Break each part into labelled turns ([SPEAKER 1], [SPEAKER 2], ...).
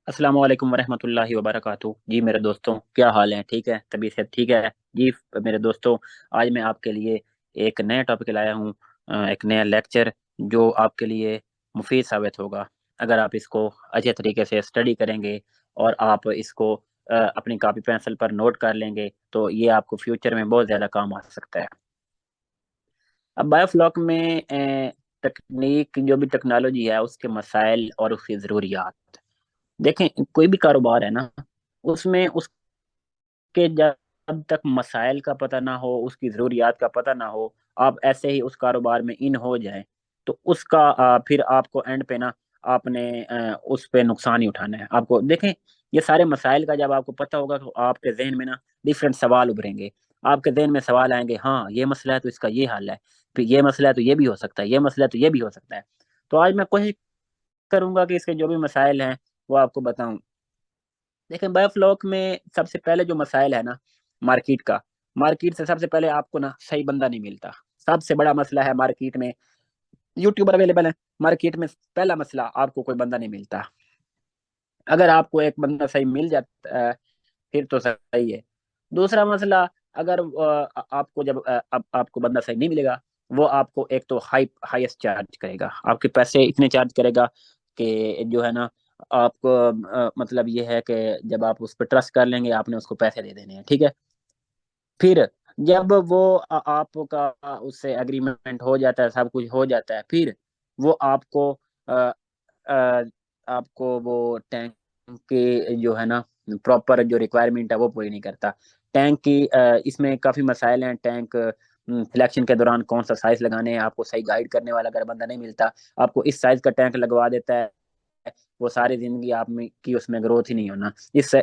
[SPEAKER 1] अस्सलाम वालेकुम वरहमतुल्लाहि वबरकातुहू। जी मेरे दोस्तों, क्या हाल है? ठीक है, तबीयत सब ठीक है जी। मेरे दोस्तों, आज मैं आपके लिए एक नया टॉपिक लाया हूँ, एक नया लेक्चर जो आपके लिए मुफीद साबित होगा। अगर आप इसको अच्छे तरीके से स्टडी करेंगे और आप इसको अपनी कॉपी पेंसिल पर नोट कर लेंगे तो ये आपको फ्यूचर में बहुत ज़्यादा काम आ सकता है। अब बायोफ्लॉक में तकनीक, जो भी टेक्नोलॉजी है, उसके मसाइल और उसकी ज़रूरियात। देखें, कोई भी कारोबार है ना, उसमें उसके जब तक मसाइल का पता ना हो, उसकी ज़रूरियात का पता ना हो, आप ऐसे ही उस कारोबार में इन हो जाए तो उसका फिर आपको एंड पे ना आपने उस पे नुकसान ही उठाना है। आपको देखें, ये सारे मसाइल का जब आपको पता होगा तो आपके जहन में ना डिफरेंट सवाल उभरेंगे। आपके जहन में सवाल आएंगे, हाँ ये मसला है तो इसका ये हल है, फिर ये मसला है तो ये भी हो सकता है, ये मसला है तो ये भी हो सकता है। तो आज मैं कोशिश करूंगा कि इसके जो भी मसाइल हैं वो आपको बताऊं। देखें, बायोफ्लॉक में सबसे पहले जो मसाइल है ना, मार्केट का। मार्केट से सबसे पहले आपको ना सही बंदा नहीं मिलता। सबसे बड़ा मसला है मार्केट में। यूट्यूबर अवेलेबल है, मार्केट में पहला मसला आपको कोई बंदा नहीं मिलता। अगर आपको एक बंदा सही मिल जाता है फिर तो सही है। दूसरा मसला, अगर आपको जब आपको बंदा सही नहीं मिलेगा, वो आपको एक तो हाईएस्ट चार्ज करेगा, आपके पैसे इतने चार्ज करेगा कि जो है ना, आपको मतलब ये है कि जब आप उस पर ट्रस्ट कर लेंगे, आपने उसको पैसे दे देने हैं, ठीक है। फिर जब वो आपका उससे एग्रीमेंट हो जाता है, सब कुछ हो जाता है, फिर वो आपको अ, अ, आपको वो टैंक की जो है ना प्रॉपर जो रिक्वायरमेंट है वो पूरी नहीं करता। टैंक की इसमें काफ़ी मसाइल हैं। टैंक सिलेक्शन के दौरान कौन सा साइज लगाने हैं, आपको सही गाइड करने वाला अगर बंदा नहीं मिलता, आपको इस साइज का टैंक लगवा देता है, वो सारी जिंदगी आप में की उसमें ग्रोथ ही नहीं होना। इस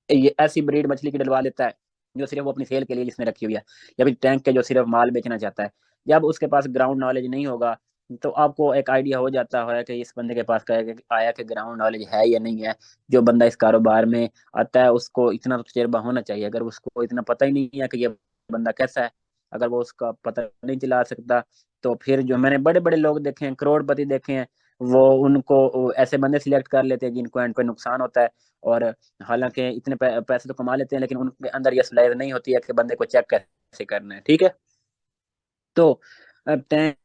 [SPEAKER 1] ये ऐसी ब्रीड मछली की डलवा लेता है जो सिर्फ वो अपनी सेल के लिए जिसमें रखी हुई है, या फिर टैंक के जो सिर्फ माल बेचना चाहता है। जब उसके पास ग्राउंड नॉलेज नहीं होगा तो आपको एक आइडिया हो जाता है कि इस बंदे के पास आया कि ग्राउंड नॉलेज है या नहीं है। जो बंदा इस कारोबार में आता है उसको इतना तो तजुर्बा होना चाहिए। अगर उसको इतना पता ही नहीं है कि ये बंदा कैसा है, अगर वो उसका पता नहीं चला सकता, तो फिर जो मैंने बड़े बड़े लोग देखे हैं, करोड़पति देखे हैं, वो उनको ऐसे बंदे सिलेक्ट कर लेते हैं जिनको एंड पे नुकसान होता है। और हालांकि इतने पैसे तो कमा लेते हैं, लेकिन उनके अंदर ये सलाहियत नहीं होती है कि बंदे को चेक कैसे करना है, ठीक है। तो टैंक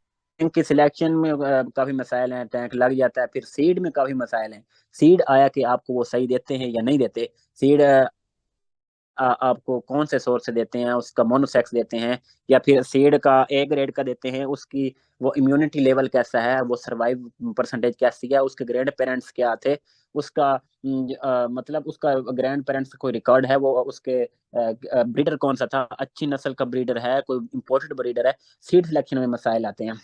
[SPEAKER 1] की सिलेक्शन में काफी मसाइल हैं। टैंक लग जाता है, फिर सीड में काफी मसाइल हैं। सीड आया कि आपको वो सही देते हैं या नहीं देते। सीड आपको कौन से सोर्स से देते हैं, उसका मोनोसेक्स देते हैं या फिर सीड का ए ग्रेड का देते हैं, उसकी वो इम्यूनिटी लेवल कैसा है, वो सरवाइव परसेंटेज कैसी है, उसके ग्रैंड पेरेंट्स क्या थे, उसका मतलब उसका ग्रैंड पेरेंट्स का कोई रिकॉर्ड है, वो उसके ब्रीडर कौन सा था, अच्छी नस्ल का ब्रीडर है, कोई इंपोर्टेड ब्रीडर है। सीड सिलेक्शन में मसाइल आते हैं,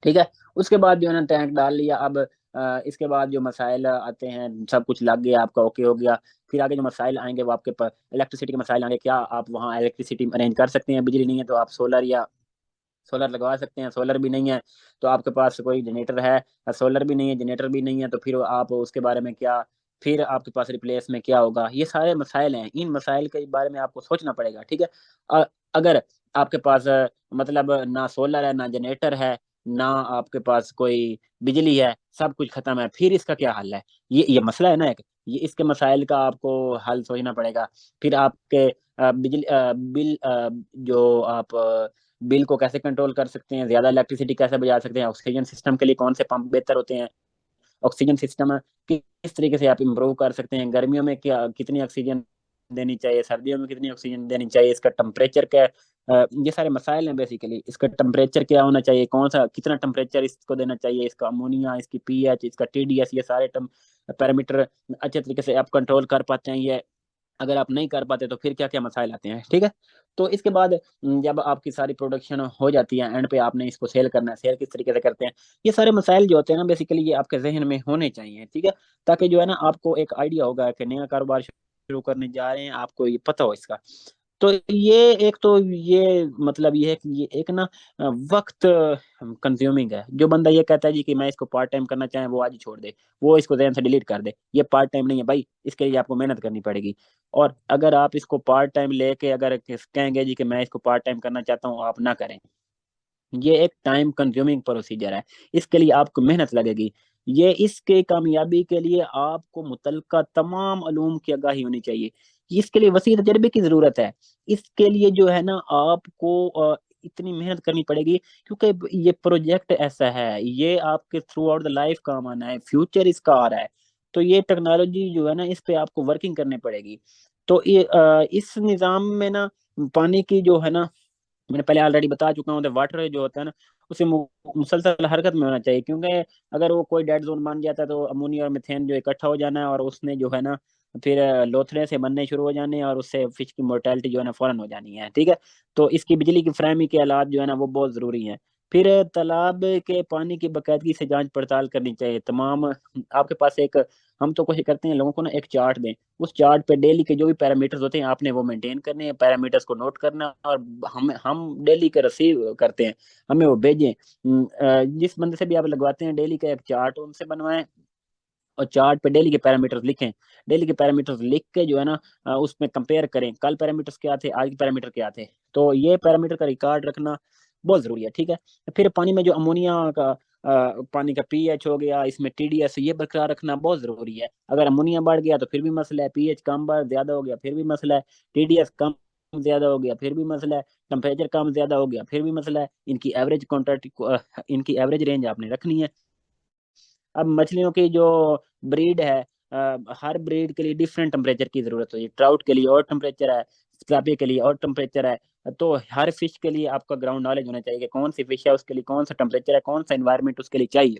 [SPEAKER 1] ठीक है। उसके बाद जो है ना टैंक डाल लिया। अब इसके बाद जो मसाइल आते हैं, सब कुछ लग गया, आपका ओके हो गया। फिर आगे जो मसाइल आएंगे वो आपके पास इलेक्ट्रिसिटी के मसाइल आएंगे। क्या आप वहाँ इलेक्ट्रिसिटी अरेंज कर सकते हैं? बिजली नहीं है तो आप सोलर या सोलर लगवा सकते हैं। सोलर भी नहीं है तो आपके पास कोई जनरेटर है, सोलर भी नहीं है, जनरेटर भी नहीं है, तो फिर आप उसके बारे में क्या, फिर आपके पास रिप्लेस में क्या होगा? ये सारे मसाइल हैं, इन मसाइल के बारे में आपको सोचना पड़ेगा, ठीक है। अगर आपके पास मतलब ना सोलर है, ना जनरेटर है, ना आपके पास कोई बिजली है, सब कुछ खत्म है, फिर इसका क्या हल है? ये मसला है ना एक। ये इसके मसाइल का आपको हल सोचना पड़ेगा। फिर आपके बिजली बिल जो आप बिल को कैसे कंट्रोल कर सकते हैं, ज्यादा इलेक्ट्रिसिटी कैसे बचा सकते हैं, ऑक्सीजन सिस्टम के लिए कौन से पंप बेहतर होते हैं, ऑक्सीजन सिस्टम किस तरीके से आप इम्प्रूव कर सकते हैं, गर्मियों में क्या कितनी ऑक्सीजन देनी चाहिए, सर्दियों में कितनी ऑक्सीजन देनी चाहिए, इसका टेम्परेचर क्या है। ये सारे मसाइल हैं बेसिकली। इसका टेम्परेचर क्या होना चाहिए, कौन सा कितना टेम्परेचर इसको देना चाहिए, इसका अमोनिया, इसकी पीएच, इसका टीडीएस, ये सारे पैरामीटर अच्छे तरीके से आप कंट्रोल कर पाते हैं। ये अगर आप नहीं कर पाते तो फिर क्या क्या मसाइल आते हैं, ठीक है। तो इसके बाद जब आपकी सारी प्रोडक्शन हो जाती है, एंड पे आपने इसको सेल करना है, सेल किस तरीके से करते हैं, ये सारे मसाइल जो होते हैं ना बेसिकली ये आपके जहन में होने चाहिए, ठीक है। ताकि जो है ना आपको एक आइडिया होगा कि नया कारोबार शुरू करने जा रहे हैं, आपको ये पता हो इसका। तो ये एक तो ये मतलब ये है कि ये एक ना वक्त कंज्यूमिंग है। जो बंदा ये कहता है जी कि मैं इसको पार्ट टाइम करना चाहे, वो आज ही छोड़ दे, वो इसको ज़हन से डिलीट कर दे। ये पार्ट टाइम नहीं है भाई, इसके लिए आपको मेहनत करनी पड़ेगी। और अगर आप इसको पार्ट टाइम लेके अगर कहेंगे जी कि मैं इसको पार्ट टाइम करना चाहता हूँ, आप ना करें। ये एक टाइम कंज्यूमिंग प्रोसीजर है, इसके लिए आपको मेहनत लगेगी। ये इसके कामयाबी के लिए आपको मुतलका तमाम उलूम की आगाही होनी चाहिए। इसके लिए वसी तजर्बे की जरूरत है। इसके लिए जो है ना आपको इतनी मेहनत करनी पड़ेगी, क्योंकि ये प्रोजेक्ट ऐसा है, ये आपके थ्रू आउट द लाइफ काम आना है, फ्यूचर इसका आ रहा है। तो ये टेक्नोलॉजी जो है ना, इस पे आपको वर्किंग करनी पड़ेगी। तो ये इस निज़ाम में ना पानी की जो है ना, मैंने पहले ऑलरेडी बता चुका हूँ, तो वाटर जो होता है ना, उसे मुसलसल हरकत में होना चाहिए, क्योंकि अगर वो कोई डेड जोन बन जाता है तो अमोनिया और मीथेन जो इकट्ठा हो जाना है, और उसने जो है ना फिर लोथड़े से बनने शुरू हो जाने हैं, और उससे फिश की मोर्टेलिटी जो है ना फौरन हो जानी है। ठीक है, तो इसकी बिजली की फ्राहमी के हालात जो है ना वो बहुत ज़रूरी हैं। फिर तालाब के पानी की बाकायदगी से जांच पड़ताल करनी चाहिए तमाम। आपके पास एक, हम तो कोशिश करते हैं लोगों को ना एक चार्ट दें, उस चार्ट पे डेली के जो भी पैरामीटर्स होते हैं आपने वो मेंटेन करने हैं, पैरामीटर्स को नोट करना, और हम डेली के रिसीव करते हैं, हमें वो भेजें। जिस बंदे से भी आप लगवाते हैं डेली का एक चार्ट उनसे बनवाएं, और चार्ट पे डेली के पैरामीटर्स लिखें। डेली के पैरामीटर्स लिख के जो है ना उसमें कंपेयर करें, कल पैरामीटर्स क्या थे, आज के पैरामीटर क्या थे। तो ये पैरामीटर का रिकॉर्ड रखना बहुत जरूरी है। ठीक है, फिर पानी में जो अमोनिया का पानी का पीएच हो गया, इसमें टीडीएस, ये बरकरार रखना बहुत जरूरी है। अगर अमोनिया बढ़ गया तो फिर भी मसला है, पीएच कम बढ़ ज्यादा हो गया फिर भी मसला है, टीडीएस कम ज्यादा हो गया फिर भी मसला है, टेम्परेचर कम ज्यादा हो गया फिर भी मसला है। इनकी एवरेज कॉन्ट्रैक्ट इनकी एवरेज रेंज आपने रखनी है। अब मछलियों की जो ब्रीड है, हर ब्रीड के लिए डिफरेंट टेम्परेचर की जरूरत होती है। ट्राउट के लिए और टेम्परेचर है, स्लैपी के लिए और टेम्परेचर है। तो हर फिश के लिए आपका ग्राउंड नॉलेज होना चाहिए कि कौन सी फिश है, उसके लिए कौन सा टेम्परेचर है, कौन सा इन्वायरमेंट उसके लिए चाहिए।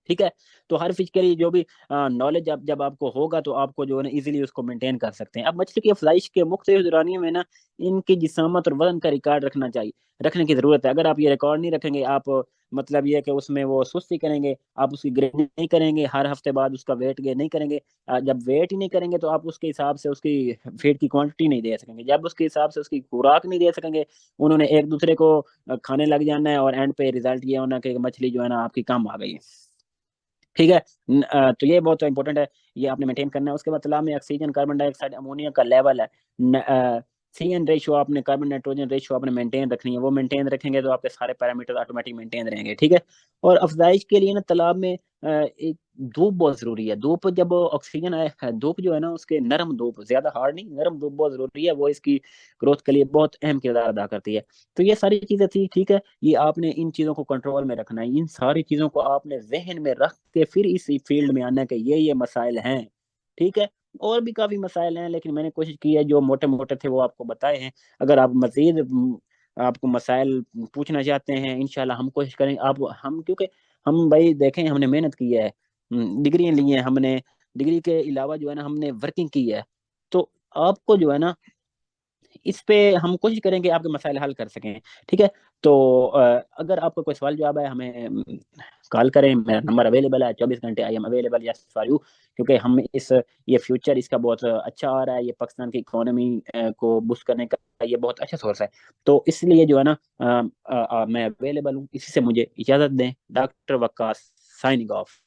[SPEAKER 1] ठीक है, तो हर फिश के लिए जो भी नॉलेज जब आपको होगा तो आपको जो है ना इजीली उसको मेंटेन कर सकते हैं। अब मछली की अफजाइश के मुख्तलिफ दौरानियों में ना इनकी जिसामत और वजन का रिकॉर्ड रखना चाहिए, रखने की जरूरत है। अगर आप ये रिकॉर्ड नहीं रखेंगे, आप मतलब ये कि उसमें वो सुस्ती करेंगे, आप उसकी ग्रेडिंग नहीं करेंगे, हर हफ्ते बाद उसका वेट गेन नहीं करेंगे। जब वेट ही नहीं करेंगे तो आप उसके हिसाब से उसकी फीड की क्वांटिटी नहीं दे सकेंगे, जब उसके हिसाब से उसकी खुराक नहीं दे सकेंगे, उन्होंने एक दूसरे को खाने लग जाना है, और एंड पे रिजल्ट ये होना कि मछली जो है ना आपकी कम आ गई है। ठीक है, तो ये बहुत इंपॉर्टेंट है, ये आपने मेंटेन करना है। उसके बाद तालाब में ऑक्सीजन, कार्बन डाइऑक्साइड, अमोनिया का लेवल है, CN रेशियो, आपने कार्बन नाइट्रोजन रेशियो आपने मेंटेन रखनी है। वो मेंटेन रखेंगे तो आपके सारे पैरामीटर ऑटोमेटिक मेंटेन रहेंगे। ठीक है, और अफजाइश के लिए ना तालाब में एक धूप बहुत जरूरी है। धूप जब ऑक्सीजन आए, धूप जो है ना उसके नरम धूप, ज्यादा हार्ड नहीं, नरम धूप बहुत जरूरी है, वो इसकी ग्रोथ के लिए बहुत अहम किरदार अदा करती है। तो ये सारी चीजें थी। ठीक है, ये आपने इन चीजों को कंट्रोल में रखना है, इन सारी चीजों को आपने जहन में रख के फिर इस फील्ड में आना है कि ये मसाइल हैं। ठीक है, और भी काफी मसाइल हैं, लेकिन मैंने कोशिश की है जो मोटे मोटे थे वो आपको बताए हैं। अगर आप मजीद आपको मसाइल पूछना चाहते हैं, इंशाल्लाह हम कोशिश करेंगे। आप हम क्योंकि हम भाई देखें, हमने मेहनत की है, डिग्रियां ली हैं हमने, डिग्री के अलावा जो है ना हमने वर्किंग की है। तो आपको जो है ना इस पे हम कोशिश करेंगे आपके मसाइल हल कर सकें। ठीक है, तो अगर आपका कोई सवाल जवाब है हमें कॉल करें, मेरा नंबर अवेलेबल है 24 घंटे, I am available, yes for you. क्योंकि हम इस ये फ्यूचर इसका बहुत अच्छा आ रहा है, ये पाकिस्तान की इकोनॉमी को बूस्ट करने का ये बहुत अच्छा सोर्स है। तो इसलिए जो है ना मैं अवेलेबल हूँ। इसी से मुझे इजाज़त दें। Doctor Waqqas signing of.